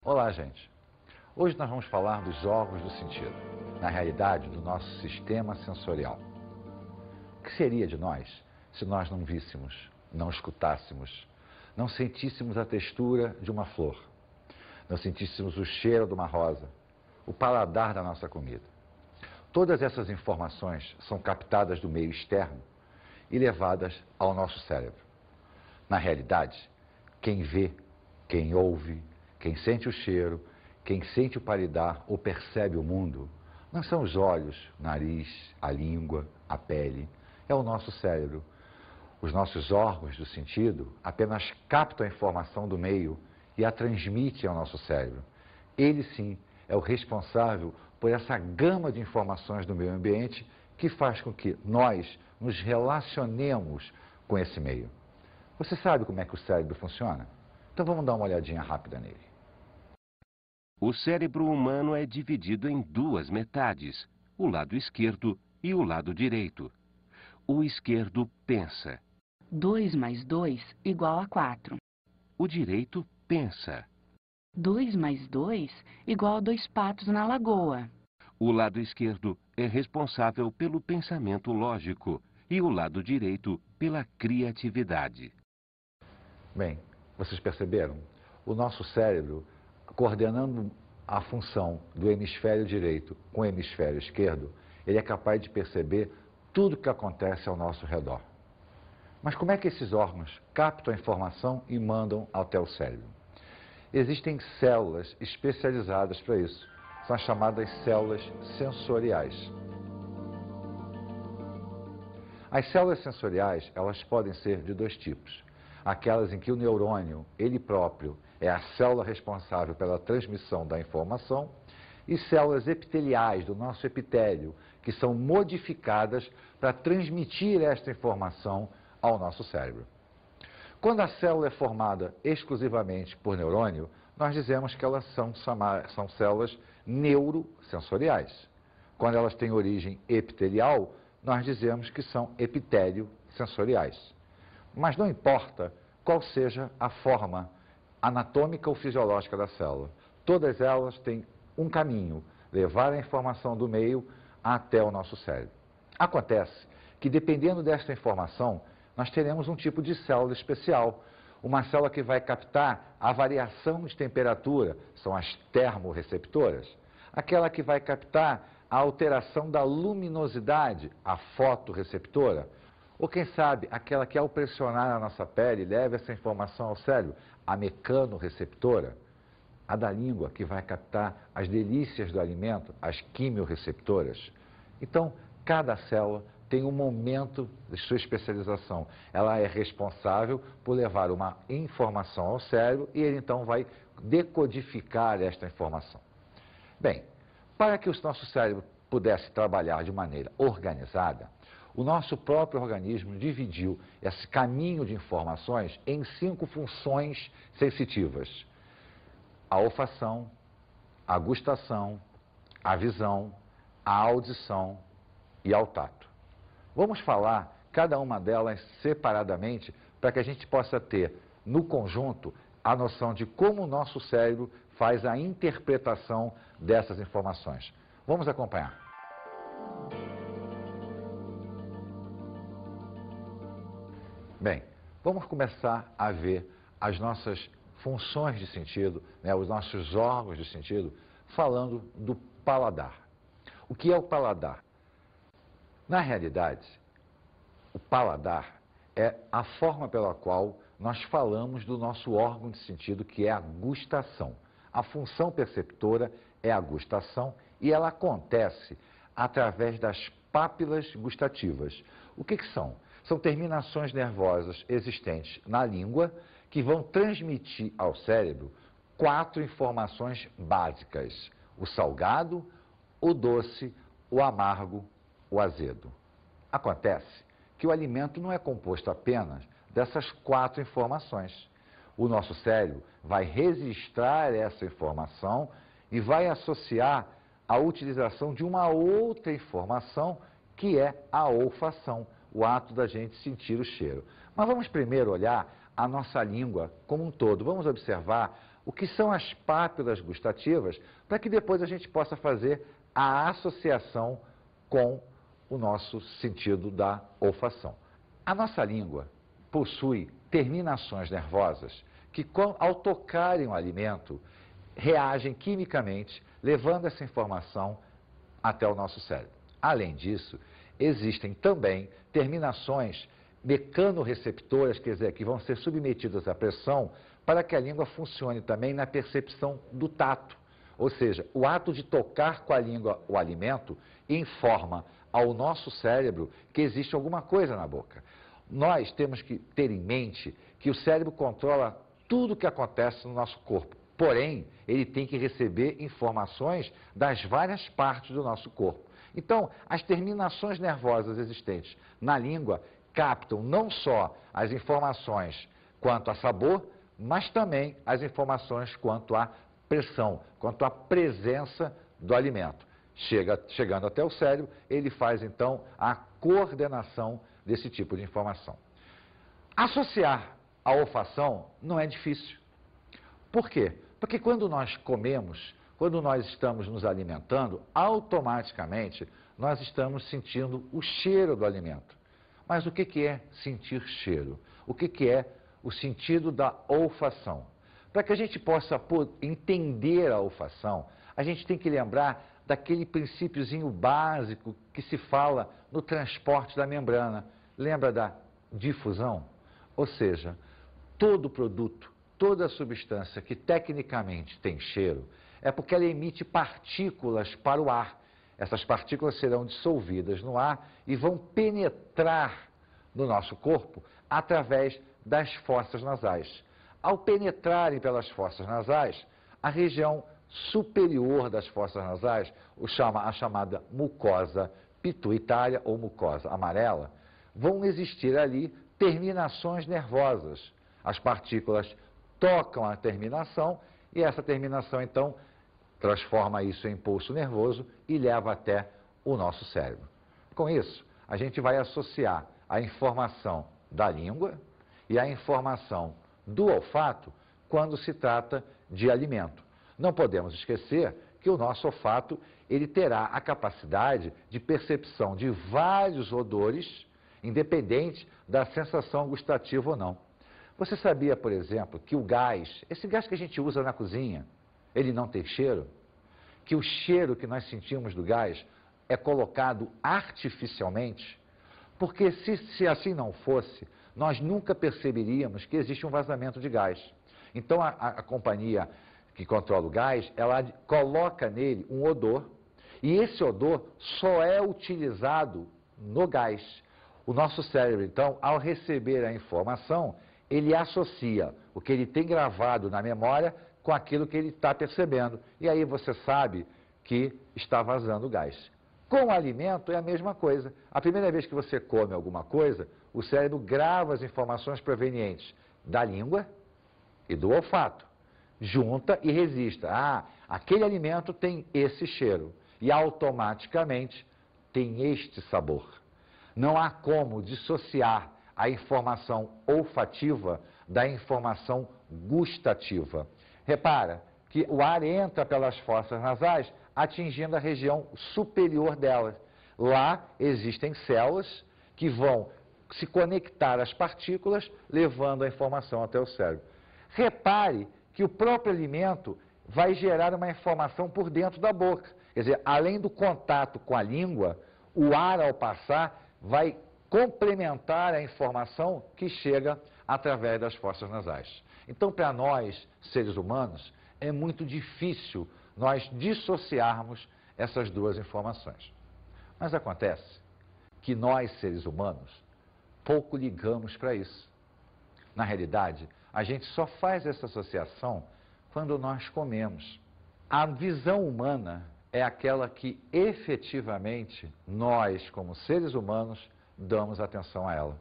Olá, gente. Hoje nós vamos falar dos órgãos do sentido, na realidade, do nosso sistema sensorial. O que seria de nós se nós não víssemos, não escutássemos, não sentíssemos a textura de uma flor, não sentíssemos o cheiro de uma rosa, o paladar da nossa comida? Todas essas informações são captadas do meio externo e levadas ao nosso cérebro. Na realidade, quem vê, quem ouve, quem sente o cheiro, quem sente o paladar ou percebe o mundo, não são os olhos, o nariz, a língua, a pele, é o nosso cérebro. Os nossos órgãos do sentido apenas captam a informação do meio e a transmitem ao nosso cérebro. Ele sim é o responsável por essa gama de informações do meio ambiente que faz com que nós nos relacionemos com esse meio. Você sabe como é que o cérebro funciona? Então vamos dar uma olhadinha rápida nele. O cérebro humano é dividido em duas metades, o lado esquerdo e o lado direito. O esquerdo pensa. 2 mais 2 igual a 4. O direito pensa. 2 mais 2 igual a 2 patos na lagoa. O lado esquerdo é responsável pelo pensamento lógico e o lado direito pela criatividade. Bem, vocês perceberam? O nosso cérebro, coordenando a função do hemisfério direito com o hemisfério esquerdo, ele é capaz de perceber tudo o que acontece ao nosso redor. Mas como é que esses órgãos captam a informação e mandam até o cérebro? Existem células especializadas para isso. São as chamadas células sensoriais. As células sensoriais, elas podem ser de dois tipos. Aquelas em que o neurônio, ele próprio, é a célula responsável pela transmissão da informação, e células epiteliais do nosso epitélio, que são modificadas para transmitir esta informação ao nosso cérebro. Quando a célula é formada exclusivamente por neurônio, nós dizemos que elas são células neurosensoriais. Quando elas têm origem epitelial, nós dizemos que são epitélio-sensoriais. Mas não importa qual seja a forma anatômica ou fisiológica da célula. Todas elas têm um caminho, levar a informação do meio até o nosso cérebro. Acontece que, dependendo desta informação, nós teremos um tipo de célula especial. Uma célula que vai captar a variação de temperatura, são as termorreceptoras. Aquela que vai captar a alteração da luminosidade, a fotorreceptora. Ou quem sabe, aquela que ao pressionar a nossa pele leva essa informação ao cérebro, a mecanorreceptora. A da língua, que vai captar as delícias do alimento, as quimiorreceptoras. Então, cada célula tem um momento de sua especialização. Ela é responsável por levar uma informação ao cérebro e ele então vai decodificar esta informação. Bem, para que o nosso cérebro pudesse trabalhar de maneira organizada, o nosso próprio organismo dividiu esse caminho de informações em 5 funções sensitivas: a olfação, a gustação, a visão, a audição e ao tato. Vamos falar cada uma delas separadamente para que a gente possa ter, no conjunto, a noção de como o nosso cérebro faz a interpretação dessas informações. Vamos acompanhar. Bem, vamos começar a ver as nossas funções de sentido, né, os nossos órgãos de sentido, falando do paladar. O que é o paladar? Na realidade, o paladar é a forma pela qual nós falamos do nosso órgão de sentido, que é a gustação. A função perceptora é a gustação e ela acontece através das pápilas gustativas. O que são? São terminações nervosas existentes na língua que vão transmitir ao cérebro 4 informações básicas: o salgado, o doce, o amargo, o azedo. Acontece que o alimento não é composto apenas dessas 4 informações. O nosso cérebro vai registrar essa informação e vai associar a utilização de uma outra informação, que é a olfação, o ato da gente sentir o cheiro. Mas vamos primeiro olhar a nossa língua como um todo. Vamos observar o que são as pápilas gustativas, para que depois a gente possa fazer a associação com o nosso sentido da olfação. A nossa língua possui terminações nervosas que, ao tocarem o alimento, reagem quimicamente, levando essa informação até o nosso cérebro. Além disso, existem também terminações mecanoreceptoras, quer dizer, que vão ser submetidas à pressão para que a língua funcione também na percepção do tato. Ou seja, o ato de tocar com a língua o alimento informa ao nosso cérebro que existe alguma coisa na boca. Nós temos que ter em mente que o cérebro controla tudo o que acontece no nosso corpo. Porém, ele tem que receber informações das várias partes do nosso corpo. Então, as terminações nervosas existentes na língua captam não só as informações quanto a sabor, mas também as informações quanto à pressão, quanto à presença do alimento. Chegando até o cérebro, ele faz então a coordenação desse tipo de informação. Associar a olfação não é difícil. Por quê? Porque quando nós comemos, quando nós estamos nos alimentando, automaticamente nós estamos sentindo o cheiro do alimento. Mas o que é sentir cheiro? O que é o sentido da olfação? Para que a gente possa entender a olfação, a gente tem que lembrar daquele princípiozinho básico que se fala no transporte da membrana. Lembra da difusão? Ou seja, todo produto, toda substância que tecnicamente tem cheiro, é porque ela emite partículas para o ar. Essas partículas serão dissolvidas no ar e vão penetrar no nosso corpo através das fossas nasais. Ao penetrarem pelas fossas nasais, a região superior das fossas nasais, a chamada mucosa pituitária ou mucosa amarela, vão existir ali terminações nervosas. As partículas tocam a terminação e essa terminação, então, transforma isso em impulso nervoso e leva até o nosso cérebro. Com isso, a gente vai associar a informação da língua e a informação do olfato quando se trata de alimento. Não podemos esquecer que o nosso olfato ele terá a capacidade de percepção de vários odores, independente da sensação gustativa ou não. Você sabia, por exemplo, que o gás, esse gás que a gente usa na cozinha, ele não tem cheiro? Que o cheiro que nós sentimos do gás é colocado artificialmente? Porque se assim não fosse, nós nunca perceberíamos que existe um vazamento de gás. Então a companhia que controla o gás, ela coloca nele um odor, e esse odor só é utilizado no gás. O nosso cérebro, então, ao receber a informação, ele associa o que ele tem gravado na memória com aquilo que ele está percebendo. E aí você sabe que está vazando gás. Com o alimento é a mesma coisa. A primeira vez que você come alguma coisa, o cérebro grava as informações provenientes da língua e do olfato. Junta e registra. Ah, aquele alimento tem esse cheiro. E automaticamente tem este sabor. Não há como dissociar a informação olfativa da informação gustativa. Repara que o ar entra pelas fossas nasais, atingindo a região superior delas. Lá existem células que vão se conectar às partículas, levando a informação até o cérebro. Repare que o próprio alimento vai gerar uma informação por dentro da boca. Quer dizer, além do contato com a língua, o ar ao passar vai complementar a informação que chega através das fossas nasais. Então, para nós, seres humanos, é muito difícil nós dissociarmos essas duas informações. Mas acontece que nós, seres humanos, pouco ligamos para isso. Na realidade, a gente só faz essa associação quando nós comemos. A visão humana é aquela que efetivamente nós, como seres humanos, damos atenção a ela.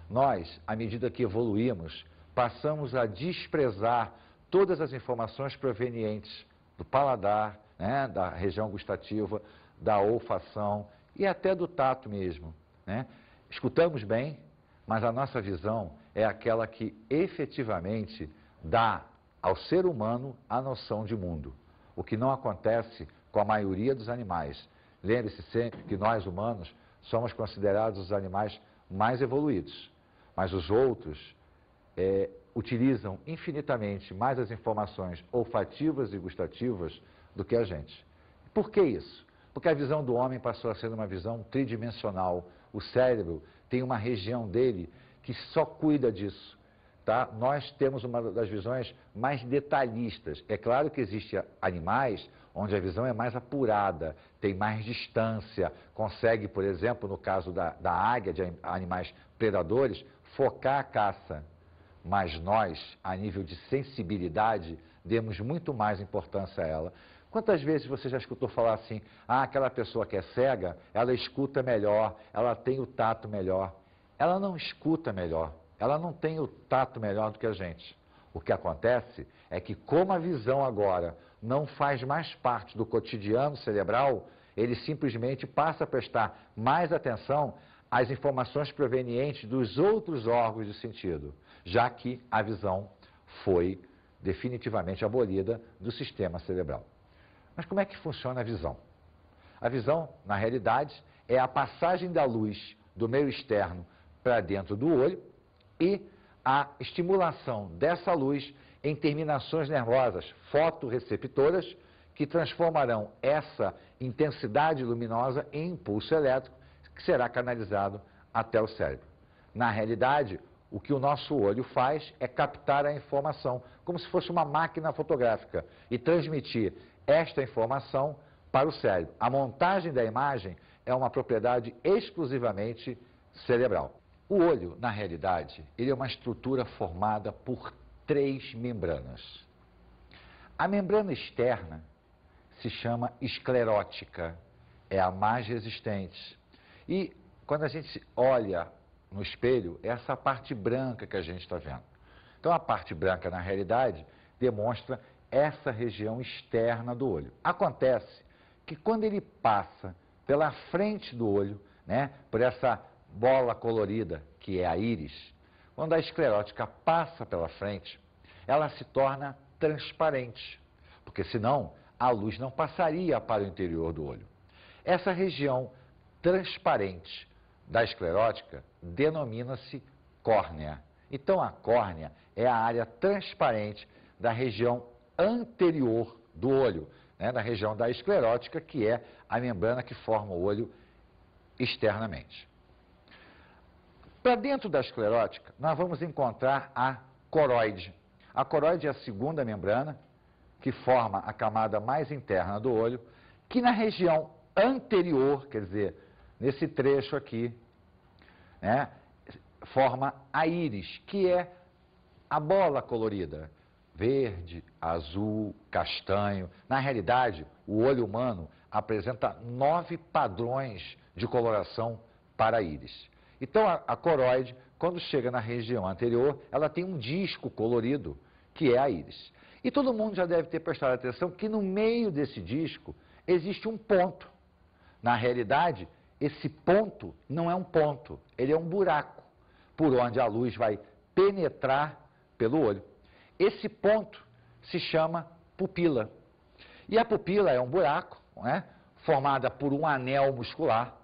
Nós, à medida que evoluímos, passamos a desprezar todas as informações provenientes do paladar, né, da região gustativa, da olfação e até do tato mesmo, né? Escutamos bem, mas a nossa visão é aquela que efetivamente dá ao ser humano a noção de mundo, o que não acontece com a maioria dos animais. Lembre-se sempre que nós, humanos, somos considerados os animais mais evoluídos, mas os outros utilizam infinitamente mais as informações olfativas e gustativas do que a gente. Por que isso? Porque a visão do homem passou a ser uma visão tridimensional. O cérebro tem uma região dele que só cuida disso. Tá? Nós temos uma das visões mais detalhistas. É claro que existem animais onde a visão é mais apurada, tem mais distância, consegue, por exemplo, no caso da águia, de animais predadores, focar a caça. Mas nós, a nível de sensibilidade, demos muito mais importância a ela. Quantas vezes você já escutou falar assim, aquela pessoa que é cega, ela escuta melhor, ela tem o tato melhor. Ela não escuta melhor, ela não tem o tato melhor do que a gente. O que acontece é que, como a visão agora não faz mais parte do cotidiano cerebral, ele simplesmente passa a prestar mais atenção às informações provenientes dos outros órgãos de sentido, já que a visão foi definitivamente abolida do sistema cerebral. Mas como é que funciona a visão? A visão, na realidade, é a passagem da luz do meio externo para dentro do olho e a estimulação dessa luz em terminações nervosas fotorreceptoras que transformarão essa intensidade luminosa em impulso elétrico que será canalizado até o cérebro. Na realidade, o que o nosso olho faz é captar a informação, como se fosse uma máquina fotográfica, e transmitir esta informação para o cérebro. A montagem da imagem é uma propriedade exclusivamente cerebral. O olho, na realidade, ele é uma estrutura formada por 3 membranas. A membrana externa se chama esclerótica, é a mais resistente. E quando a gente olha no espelho, é essa parte branca que a gente está vendo. Então, a parte branca, na realidade, demonstra essa região externa do olho. Acontece que quando ele passa pela frente do olho, né, por essa bola colorida, que é a íris, quando a esclerótica passa pela frente, ela se torna transparente, porque senão a luz não passaria para o interior do olho. Essa região transparente da esclerótica denomina-se córnea. Então, a córnea é a área transparente da região anterior do olho, né, da região da esclerótica, que é a membrana que forma o olho externamente. Para dentro da esclerótica, nós vamos encontrar a coroide. A coroide é a segunda membrana, que forma a camada mais interna do olho, que na região anterior, quer dizer, nesse trecho aqui, né, forma a íris, que é a bola colorida, verde, azul, castanho. Na realidade, o olho humano apresenta 9 padrões de coloração para a íris. Então, a coroide, quando chega na região anterior, ela tem um disco colorido, que é a íris. E todo mundo já deve ter prestado atenção que no meio desse disco existe um ponto. Na realidade, esse ponto não é um ponto, ele é um buraco, por onde a luz vai penetrar pelo olho. Esse ponto se chama pupila. E a pupila é um buraco, né, formada por um anel muscular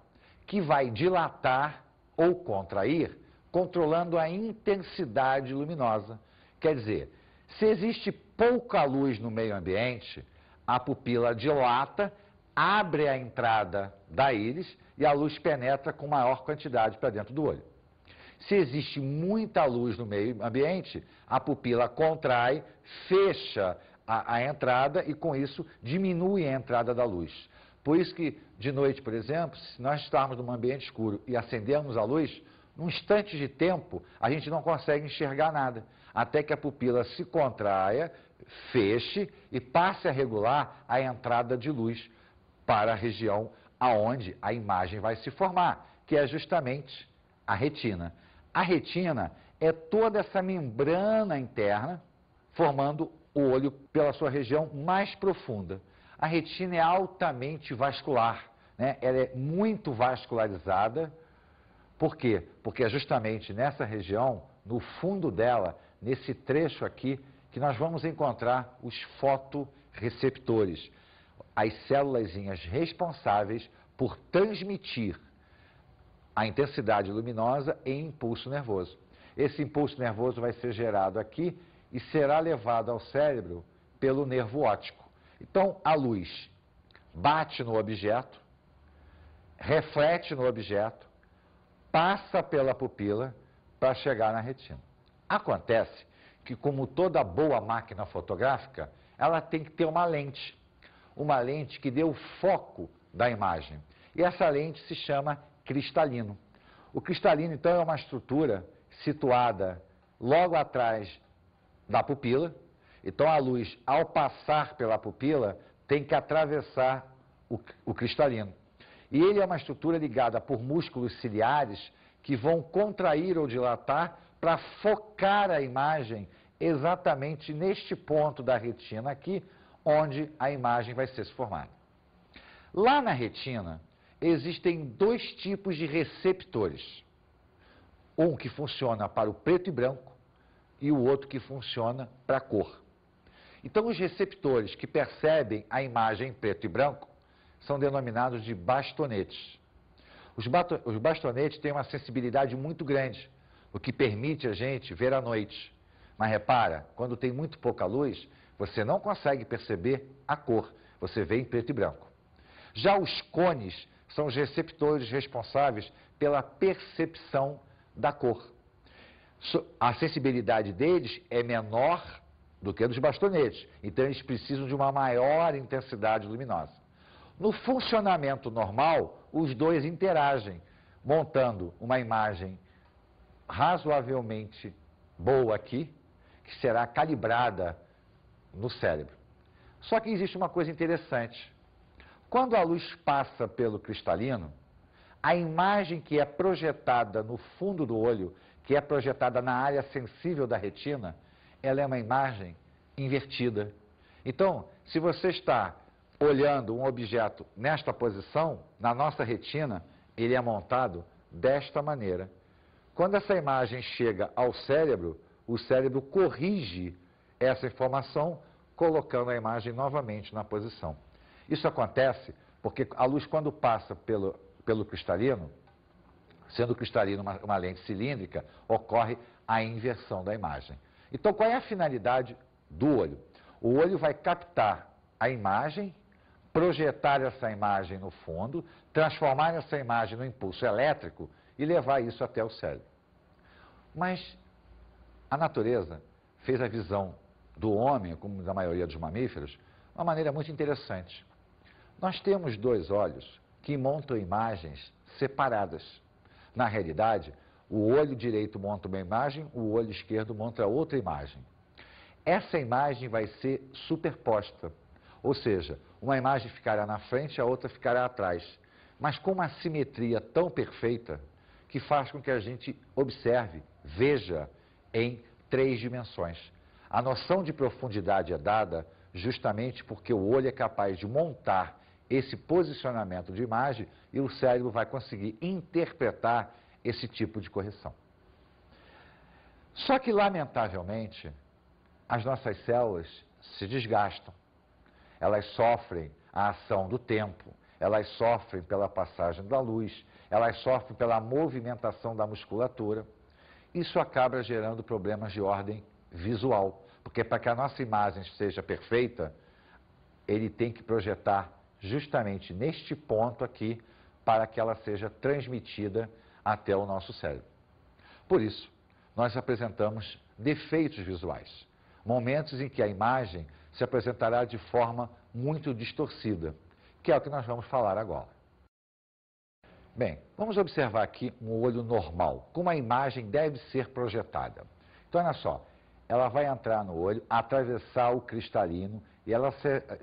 que vai dilatar ou contrair, controlando a intensidade luminosa. Quer dizer, se existe pouca luz no meio ambiente, a pupila dilata, abre a entrada da íris e a luz penetra com maior quantidade para dentro do olho. Se existe muita luz no meio ambiente, a pupila contrai, fecha a entrada e, com isso, diminui a entrada da luz. Por isso que, de noite, por exemplo, se nós estarmos num ambiente escuro e acendermos a luz, num instante de tempo, a gente não consegue enxergar nada, até que a pupila se contraia, feche e passe a regular a entrada de luz para a região aonde a imagem vai se formar, que é justamente a retina. A retina é toda essa membrana interna formando o olho pela sua região mais profunda. A retina é altamente vascular, né? Ela é muito vascularizada. Por quê? Porque é justamente nessa região, no fundo dela, nesse trecho aqui, que nós vamos encontrar os fotorreceptores, as célulazinhas responsáveis por transmitir a intensidade luminosa em impulso nervoso. Esse impulso nervoso vai ser gerado aqui e será levado ao cérebro pelo nervo óptico. Então, a luz bate no objeto, reflete no objeto, passa pela pupila para chegar na retina. Acontece que, como toda boa máquina fotográfica, ela tem que ter uma lente que dê o foco da imagem. E essa lente se chama cristalino. O cristalino, então, é uma estrutura situada logo atrás da pupila. Então, a luz, ao passar pela pupila, tem que atravessar o cristalino. E ele é uma estrutura ligada por músculos ciliares que vão contrair ou dilatar para focar a imagem exatamente neste ponto da retina aqui, onde a imagem vai ser formada. Lá na retina, existem dois tipos de receptores. Um que funciona para o preto e branco e o outro que funciona para a cor. Então, os receptores que percebem a imagem em preto e branco são denominados de bastonetes. Os bastonetes têm uma sensibilidade muito grande, o que permite a gente ver à noite. Mas repara, quando tem muito pouca luz, você não consegue perceber a cor, você vê em preto e branco. Já os cones são os receptores responsáveis pela percepção da cor. A sensibilidade deles é menor do que a dos bastonetes, então eles precisam de uma maior intensidade luminosa. No funcionamento normal, os dois interagem, montando uma imagem razoavelmente boa aqui, que será calibrada no cérebro. Só que existe uma coisa interessante. Quando a luz passa pelo cristalino, a imagem que é projetada no fundo do olho, que é projetada na área sensível da retina, ela é uma imagem invertida. Então, se você está olhando um objeto nesta posição, na nossa retina, ele é montado desta maneira. Quando essa imagem chega ao cérebro, o cérebro corrige essa informação, colocando a imagem novamente na posição. Isso acontece porque a luz, quando passa pelo cristalino, sendo o cristalino uma lente cilíndrica, ocorre a inversão da imagem. Então, qual é a finalidade do olho? O olho vai captar a imagem, projetar essa imagem no fundo, transformar essa imagem no impulso elétrico e levar isso até o cérebro. Mas a natureza fez a visão do homem, como da maioria dos mamíferos, de uma maneira muito interessante. Nós temos dois olhos que montam imagens separadas. Na realidade, o olho direito monta uma imagem, o olho esquerdo monta outra imagem. Essa imagem vai ser superposta, ou seja, uma imagem ficará na frente, a outra ficará atrás, mas com uma simetria tão perfeita que faz com que a gente observe, veja em 3 dimensões. A noção de profundidade é dada justamente porque o olho é capaz de montar esse posicionamento de imagem e o cérebro vai conseguir interpretar esse tipo de correção. Só que, lamentavelmente, as nossas células se desgastam. Elas sofrem a ação do tempo, elas sofrem pela passagem da luz, elas sofrem pela movimentação da musculatura. Isso acaba gerando problemas de ordem visual, porque para que a nossa imagem seja perfeita, ele tem que projetar justamente neste ponto aqui para que ela seja transmitida até o nosso cérebro. Por isso, nós apresentamos defeitos visuais, momentos em que a imagem se apresentará de forma muito distorcida, que é o que nós vamos falar agora. Bem, vamos observar aqui um olho normal, como a imagem deve ser projetada. Então, olha só, ela vai entrar no olho, atravessar o cristalino e ela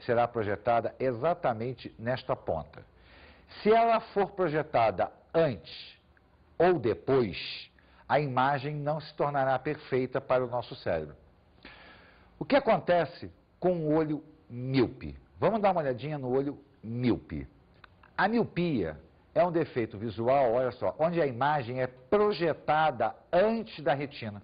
será projetada exatamente nesta ponta. Se ela for projetada antes ou depois, a imagem não se tornará perfeita para o nosso cérebro. O que acontece com o olho míope? Vamos dar uma olhadinha no olho míope. A miopia é um defeito visual, olha só, onde a imagem é projetada antes da retina.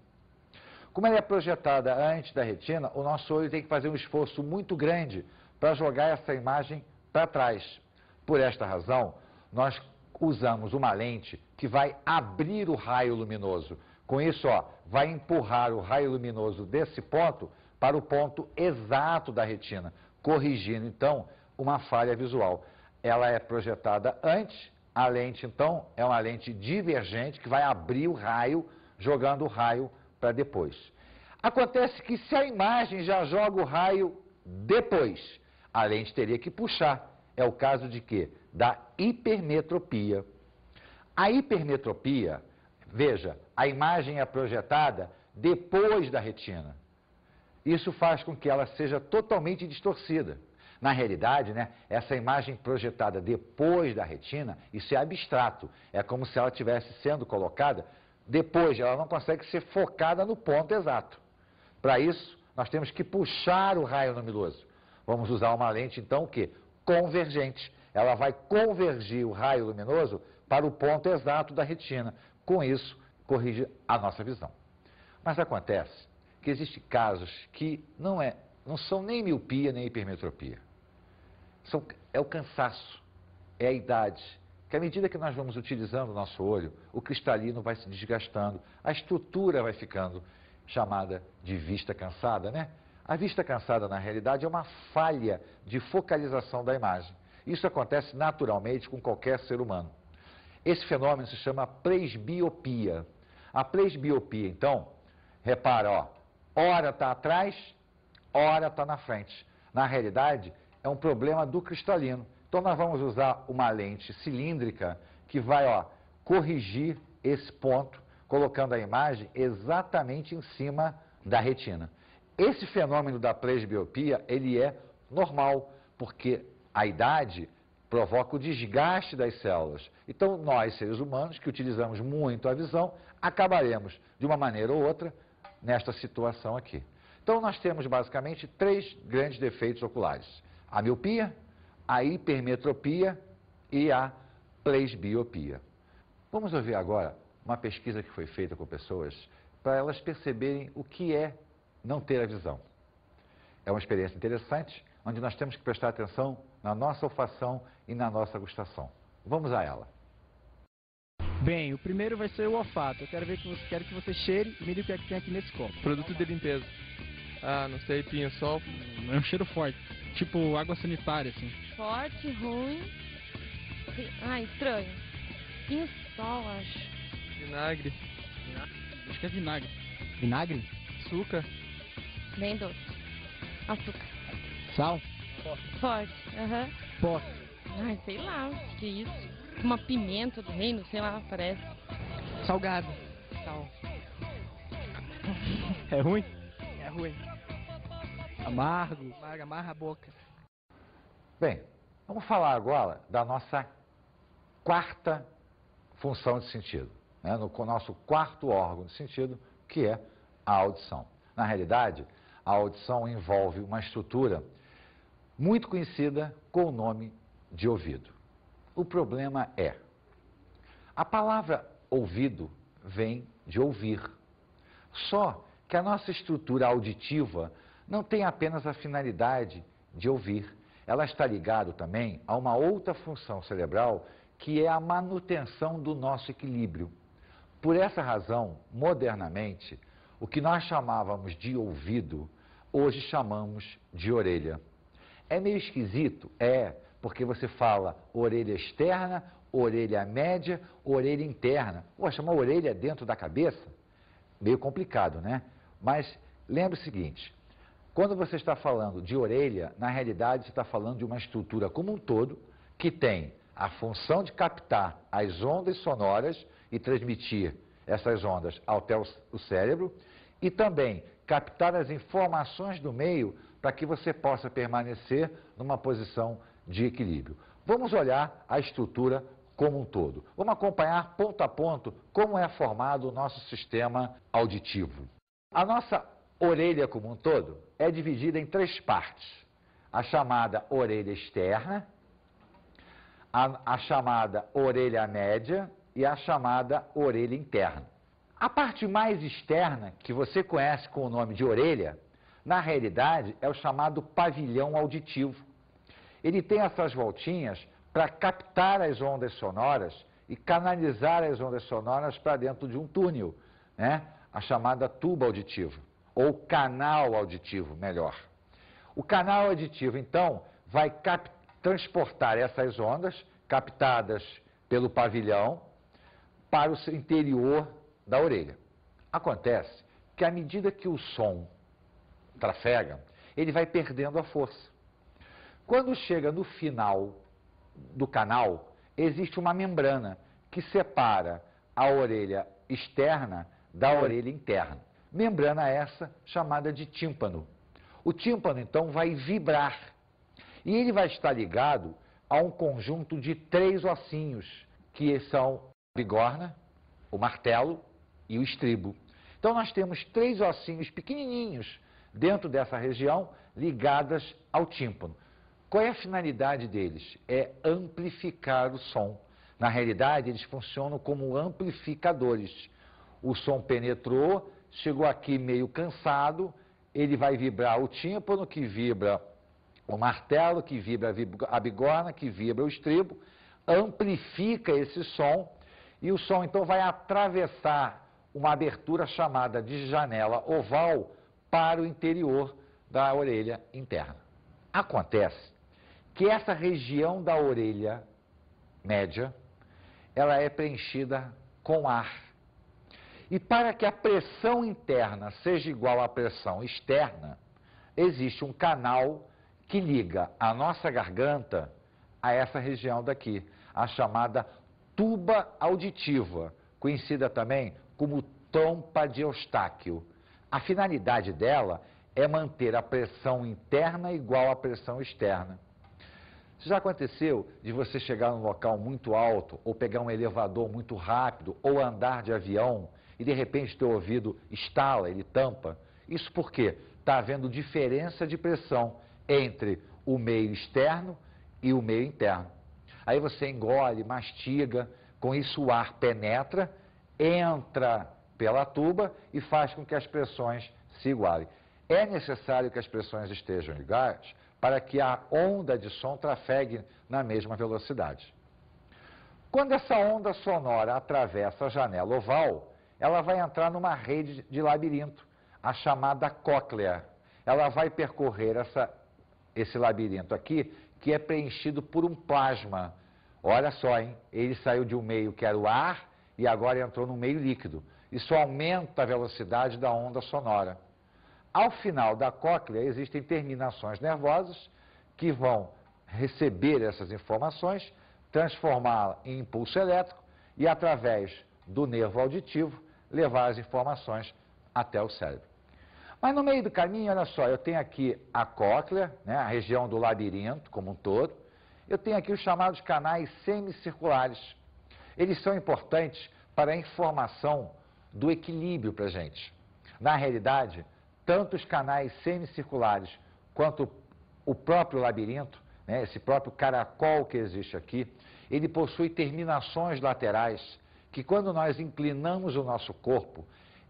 Como ela é projetada antes da retina, o nosso olho tem que fazer um esforço muito grande para jogar essa imagem para trás. Por esta razão, nós usamos uma lente que vai abrir o raio luminoso. Com isso, ó, vai empurrar o raio luminoso desse ponto para o ponto exato da retina, corrigindo, então, uma falha visual. Ela é projetada antes, a lente, então, é uma lente divergente que vai abrir o raio, jogando o raio para depois. Acontece que se a imagem já joga o raio depois, a lente teria que puxar. É o caso de quê? Da hipermetropia. A hipermetropia, veja, a imagem é projetada depois da retina. Isso faz com que ela seja totalmente distorcida. Na realidade, né, essa imagem projetada depois da retina, isso é abstrato. É como se ela estivesse sendo colocada depois, ela não consegue ser focada no ponto exato. Para isso, nós temos que puxar o raio luminoso. Vamos usar uma lente, então, o quê? Convergente. Ela vai convergir o raio luminoso para o ponto exato da retina. Com isso, corrige a nossa visão. Mas acontece que existem casos que não são nem miopia nem hipermetropia. É o cansaço, é a idade, que à medida que nós vamos utilizando o nosso olho, o cristalino vai se desgastando, a estrutura vai ficando chamada de vista cansada, né? A vista cansada, na realidade, é uma falha de focalização da imagem. Isso acontece naturalmente com qualquer ser humano. Esse fenômeno se chama presbiopia. A presbiopia, então, repara, ó, ora está atrás, ora está na frente. Na realidade, é um problema do cristalino. Então, nós vamos usar uma lente cilíndrica que vai, ó, corrigir esse ponto, colocando a imagem exatamente em cima da retina. Esse fenômeno da presbiopia, ele é normal, porque a idade provoca o desgaste das células. Então, nós, seres humanos, que utilizamos muito a visão, acabaremos, de uma maneira ou outra, nesta situação aqui. Então, nós temos, basicamente, 3 grandes defeitos oculares. A miopia, a hipermetropia e a presbiopia. Vamos ouvir agora uma pesquisa que foi feita com pessoas para elas perceberem o que é não ter a visão. É uma experiência interessante, onde nós temos que prestar atenção na nossa olfação e na nossa gustação. Vamos a ela. Bem, o primeiro vai ser o olfato. Eu quero que você cheire e me diga o que é que tem aqui nesse copo. Produto de limpeza. Ah, não sei, pinho-sol. É um cheiro forte, tipo água sanitária, assim. Forte, ruim. Ah, estranho. Pinho-sol, acho. Vinagre. Acho que é vinagre. Vinagre? Açúcar. Bem doce. Açúcar. Sal? Forte, aham. Pó. Ai, sei lá, o que é isso? Uma pimenta do reino, sei lá, parece. Salgado. Sal. É ruim? É ruim. Amargo. Amarra a boca. Bem, vamos falar agora da nossa 4ª função de sentido, né? No nosso 4º órgão de sentido, que é a audição. Na realidade, a audição envolve uma estrutura muito conhecida com o nome de ouvido. O problema é, a palavra ouvido vem de ouvir. Só que a nossa estrutura auditiva não tem apenas a finalidade de ouvir. Ela está ligada também a uma outra função cerebral, que é a manutenção do nosso equilíbrio. Por essa razão, modernamente, o que nós chamávamos de ouvido, hoje chamamos de orelha. É meio esquisito? É, porque você fala orelha externa, orelha média, orelha interna. Poxa, uma orelha dentro da cabeça? Meio complicado, né? Mas lembre o seguinte, quando você está falando de orelha, na realidade você está falando de uma estrutura como um todo que tem a função de captar as ondas sonoras e transmitir essas ondas até o cérebro e também captar as informações do meio para que você possa permanecer numa posição de equilíbrio. Vamos olhar a estrutura como um todo. Vamos acompanhar ponto a ponto como é formado o nosso sistema auditivo. A nossa orelha como um todo é dividida em 3 partes. A chamada orelha externa, a chamada orelha média e a chamada orelha interna. A parte mais externa, que você conhece com o nome de orelha, na realidade é o chamado pavilhão auditivo. Ele tem essas voltinhas para captar as ondas sonoras e canalizar as ondas sonoras para dentro de um túnel, né? A chamada tuba auditiva, ou canal auditivo, melhor. O canal auditivo, então, vai transportar essas ondas captadas pelo pavilhão para o interior da orelha. Acontece que à medida que o som trafega, ele vai perdendo a força. Quando chega no final do canal, existe uma membrana que separa a orelha externa da orelha interna. Membrana essa chamada de tímpano. O tímpano, então, vai vibrar e ele vai estar ligado a um conjunto de 3 ossinhos, que são a bigorna, o martelo e o estribo. Então, nós temos 3 ossinhos pequenininhos dentro dessa região ligadas ao tímpano. Qual é a finalidade deles? É amplificar o som. Na realidade, eles funcionam como amplificadores. O som penetrou, chegou aqui meio cansado, ele vai vibrar o tímpano, que vibra o martelo, que vibra a bigorna, que vibra o estribo, amplifica esse som e o som então vai atravessar uma abertura chamada de janela oval para o interior da orelha interna. Acontece que essa região da orelha média, ela é preenchida com ar. E para que a pressão interna seja igual à pressão externa, existe um canal que liga a nossa garganta a essa região daqui, a chamada tuba auditiva, conhecida também como trompa de Eustáquio. A finalidade dela é manter a pressão interna igual à pressão externa. Já aconteceu de você chegar num local muito alto, ou pegar um elevador muito rápido, ou andar de avião, e de repente teu ouvido estala, ele tampa? Isso por quê? Está havendo diferença de pressão entre o meio externo e o meio interno. Aí você engole, mastiga, com isso o ar penetra, entra pela tuba e faz com que as pressões se igualem. É necessário que as pressões estejam iguais para que a onda de som trafegue na mesma velocidade. Quando essa onda sonora atravessa a janela oval, ela vai entrar numa rede de labirinto, a chamada cóclea. Ela vai percorrer esse labirinto aqui, que é preenchido por um plasma. Olha só, hein? Ele saiu de um meio que era o ar e agora entrou no meio líquido. Isso aumenta a velocidade da onda sonora. Ao final da cóclea existem terminações nervosas que vão receber essas informações, transformá-la em impulso elétrico e, através do nervo auditivo, levar as informações até o cérebro. Mas no meio do caminho, olha só, eu tenho aqui a cóclea, né, a região do labirinto como um todo. Eu tenho aqui os chamados canais semicirculares. Eles são importantes para a informação do equilíbrio para a gente. Na realidade, tanto os canais semicirculares quanto o próprio labirinto, né, esse próprio caracol que existe aqui, ele possui terminações laterais que, quando nós inclinamos o nosso corpo,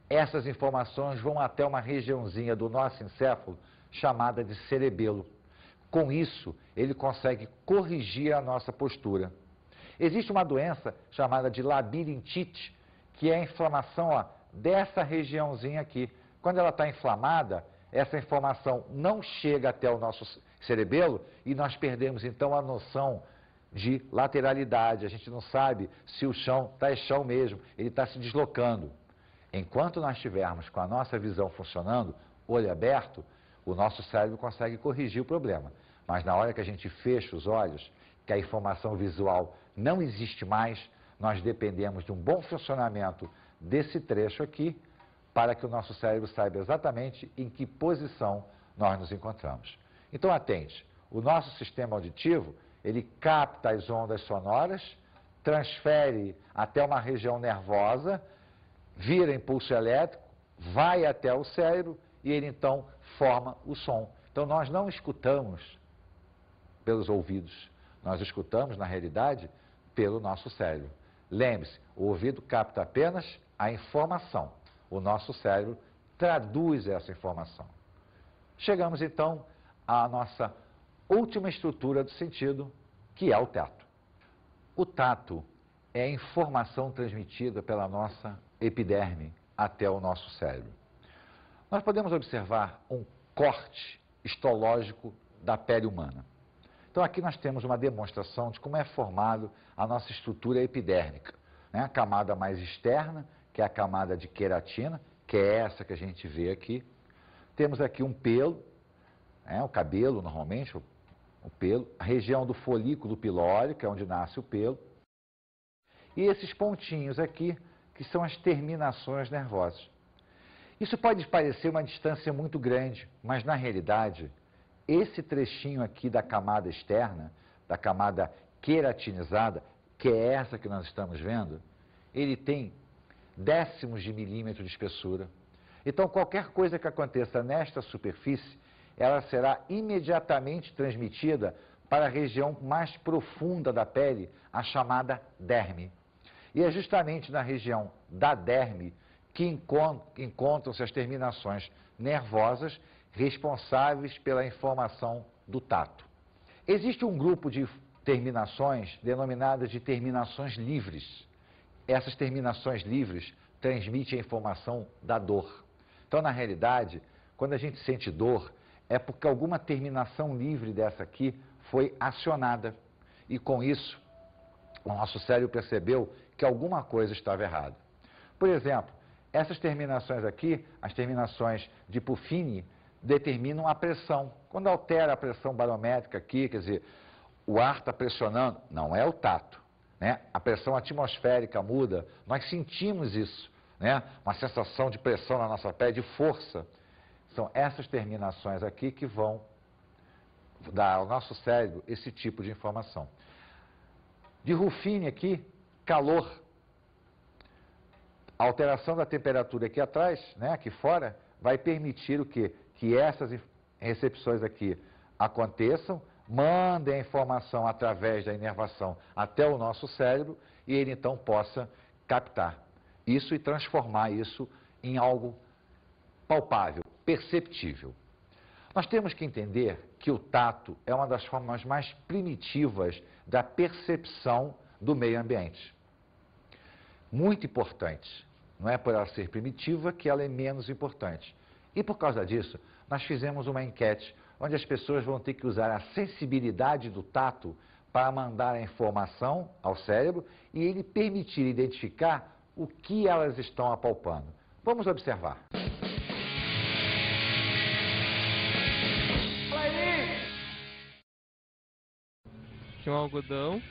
essas informações vão até uma regiãozinha do nosso encéfalo chamada de cerebelo. Com isso, ele consegue corrigir a nossa postura. Existe uma doença chamada de labirintite, que é a inflamação dessa regiãozinha aqui. Quando ela está inflamada, essa informação não chega até o nosso cerebelo e nós perdemos então a noção de lateralidade, a gente não sabe se o chão está chão mesmo, ele está se deslocando. Enquanto nós estivermos com a nossa visão funcionando, olho aberto, o nosso cérebro consegue corrigir o problema. Mas na hora que a gente fecha os olhos, que a informação visual não existe mais, nós dependemos de um bom funcionamento desse trecho aqui, para que o nosso cérebro saiba exatamente em que posição nós nos encontramos. Então, atente, o nosso sistema auditivo, ele capta as ondas sonoras, transfere até uma região nervosa, vira impulso elétrico, vai até o cérebro e ele então forma o som. Então, nós não escutamos pelos ouvidos, nós escutamos, na realidade, pelo nosso cérebro. Lembre-se, o ouvido capta apenas a informação. O nosso cérebro traduz essa informação. Chegamos, então, à nossa última estrutura do sentido, que é o tato. O tato é a informação transmitida pela nossa epiderme até o nosso cérebro. Nós podemos observar um corte histológico da pele humana. Então, aqui nós temos uma demonstração de como é formado a nossa estrutura epidérmica, né? A camada mais externa, que é a camada de queratina, que é essa que a gente vê aqui. Temos aqui um pelo, né? O cabelo, normalmente, o pelo. A região do folículo pilório, que é onde nasce o pelo. E esses pontinhos aqui, que são as terminações nervosas. Isso pode parecer uma distância muito grande, mas na realidade, esse trechinho aqui da camada externa, da camada queratinizada, que é essa que nós estamos vendo, ele tem décimos de milímetro de espessura. Então, qualquer coisa que aconteça nesta superfície, ela será imediatamente transmitida para a região mais profunda da pele, a chamada derme. E é justamente na região da derme que encontram-se as terminações nervosas responsáveis pela informação do tato. Existe um grupo de terminações denominadas de terminações livres. Essas terminações livres transmitem a informação da dor. Então, na realidade, quando a gente sente dor, é porque alguma terminação livre dessa aqui foi acionada. E com isso, o nosso cérebro percebeu que alguma coisa estava errada. Por exemplo, essas terminações aqui, as terminações de Purkinje, determinam a pressão. Quando altera a pressão barométrica aqui, quer dizer, o ar está pressionando, não é o tato, né? A pressão atmosférica muda, nós sentimos isso, né? Uma sensação de pressão na nossa pele, de força. São essas terminações aqui que vão dar ao nosso cérebro esse tipo de informação. De Ruffini aqui, calor. A alteração da temperatura aqui atrás, né, aqui fora, vai permitir o quê? Que essas recepções aqui aconteçam, mandem a informação através da inervação até o nosso cérebro e ele então possa captar isso e transformar isso em algo palpável, perceptível. Nós temos que entender que o tato é uma das formas mais primitivas da percepção do meio ambiente. Muito importante. Não é por ela ser primitiva que ela é menos importante. E por causa disso, nós fizemos uma enquete onde as pessoas vão ter que usar a sensibilidade do tato para mandar a informação ao cérebro e ele permitir identificar o que elas estão apalpando. Vamos observar. Tinha um algodão,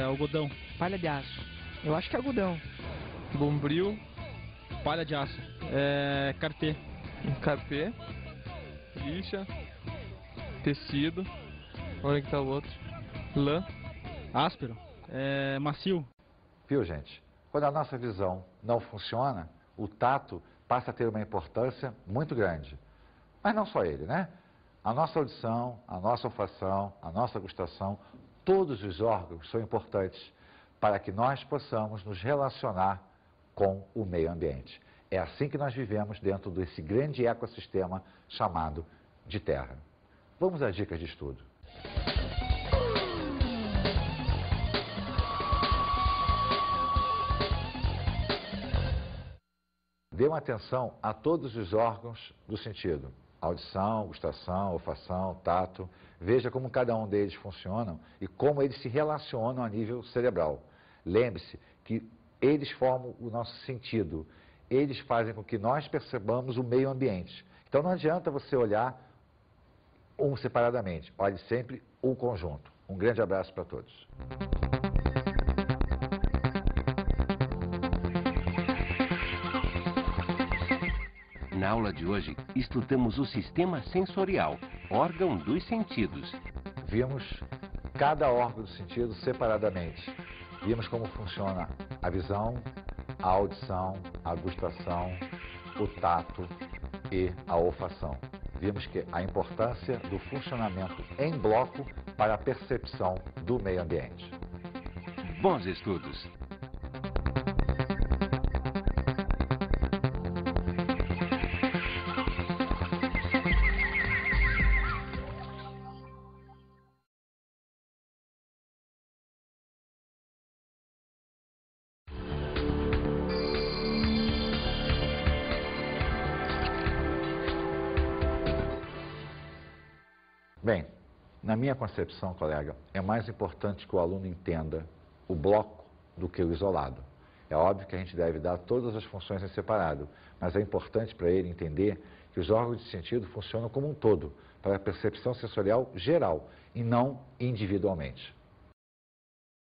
Algodão, palha de aço. Eu acho que é algodão. bombril, Palha de aço. Carpê. um carpê, lixa, tecido, onde que tá o outro? Lã, Áspero. Macio. Viu, gente? Quando a nossa visão não funciona, o tato passa a ter uma importância muito grande. Mas não só ele, né? A nossa audição, a nossa olfação, a nossa gustação, todos os órgãos são importantes para que nós possamos nos relacionar com o meio ambiente. É assim que nós vivemos dentro desse grande ecossistema chamado de Terra. Vamos às dicas de estudo. Dê uma atenção a todos os órgãos do sentido. audição, gustação, olfação, tato. Veja como cada um deles funciona e como eles se relacionam a nível cerebral. Lembre-se que eles formam o nosso sentido, eles fazem com que nós percebamos o meio ambiente. Então não adianta você olhar um separadamente, olhe sempre o conjunto. Um grande abraço para todos. Na aula de hoje, estudamos o sistema sensorial, órgão dos sentidos. Vimos cada órgão do sentido separadamente. Vimos como funciona a visão, a audição, a gustação, o tato e a olfação. Vimos que a importância do funcionamento em bloco para a percepção do meio ambiente. Bons estudos! Bem, na minha concepção, colega, é mais importante que o aluno entenda o bloco do que o isolado. É óbvio que a gente deve dar todas as funções em separado, mas é importante para ele entender que os órgãos de sentido funcionam como um todo, para a percepção sensorial geral e não individualmente.